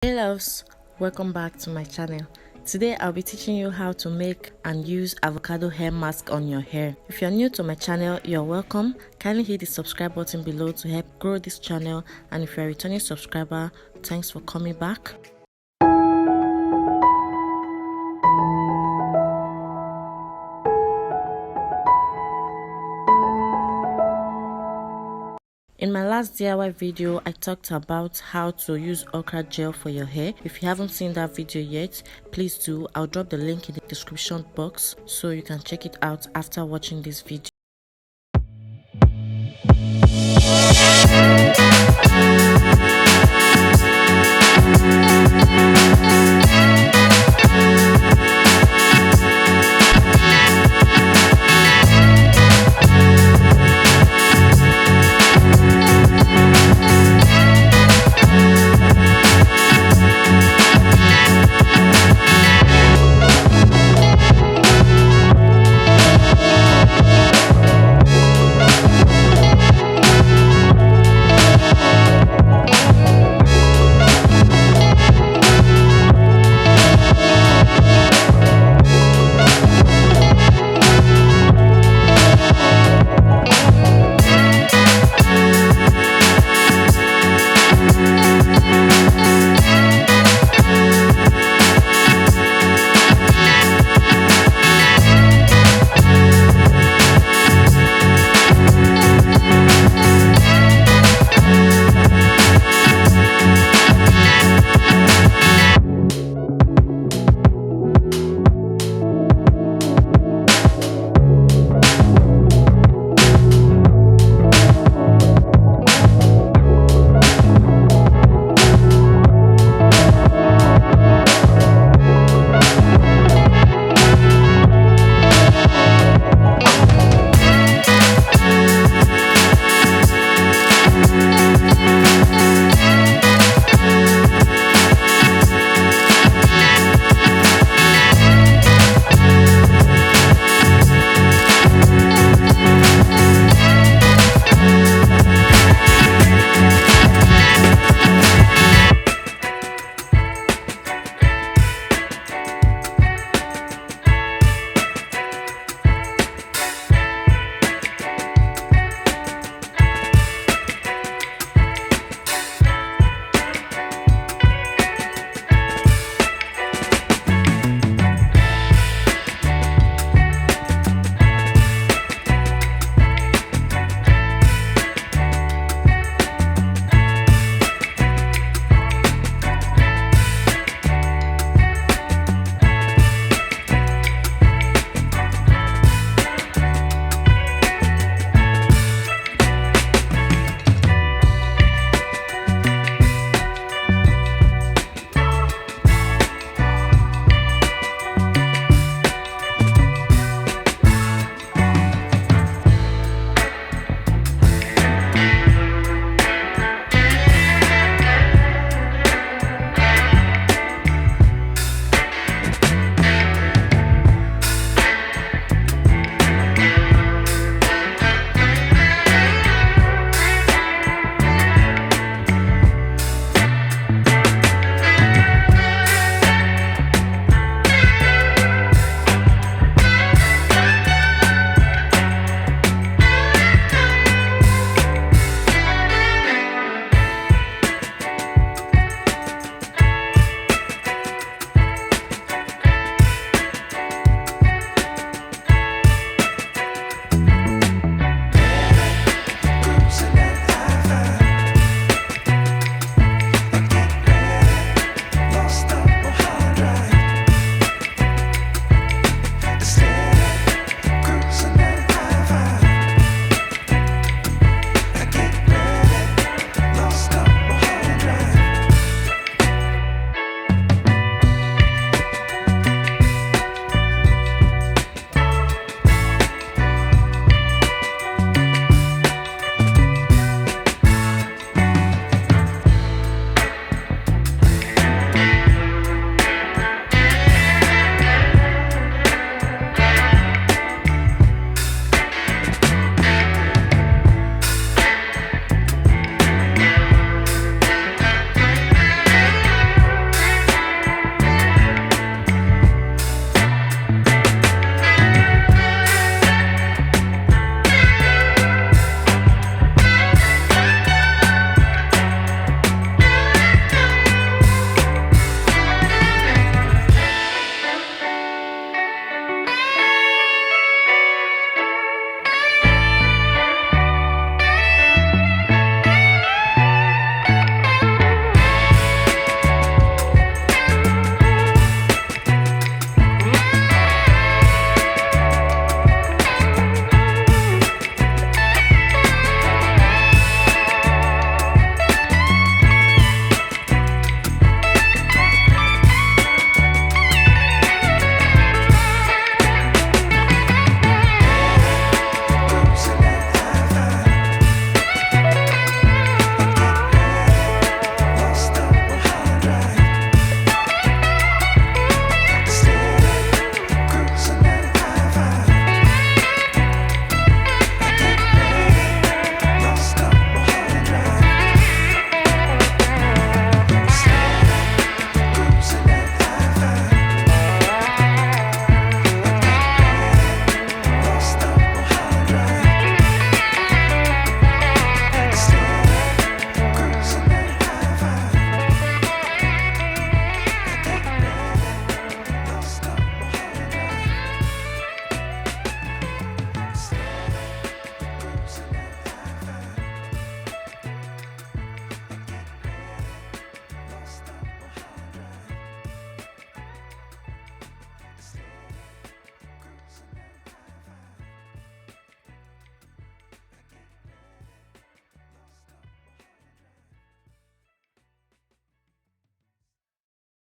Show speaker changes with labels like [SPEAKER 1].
[SPEAKER 1] Hey loves, welcome back to my channel. Today I'll be teaching you how to make and use avocado hair mask on your hair. If you're new to my channel, you're welcome. Kindly hit the subscribe button below to help grow this channel, and if you're a returning subscriber, thanks for coming back. In my last DIY video, I talked about how to use okra gel for your hair. If you haven't seen that video yet, please do. I'll drop the link in the description box so you can check it out after watching this video.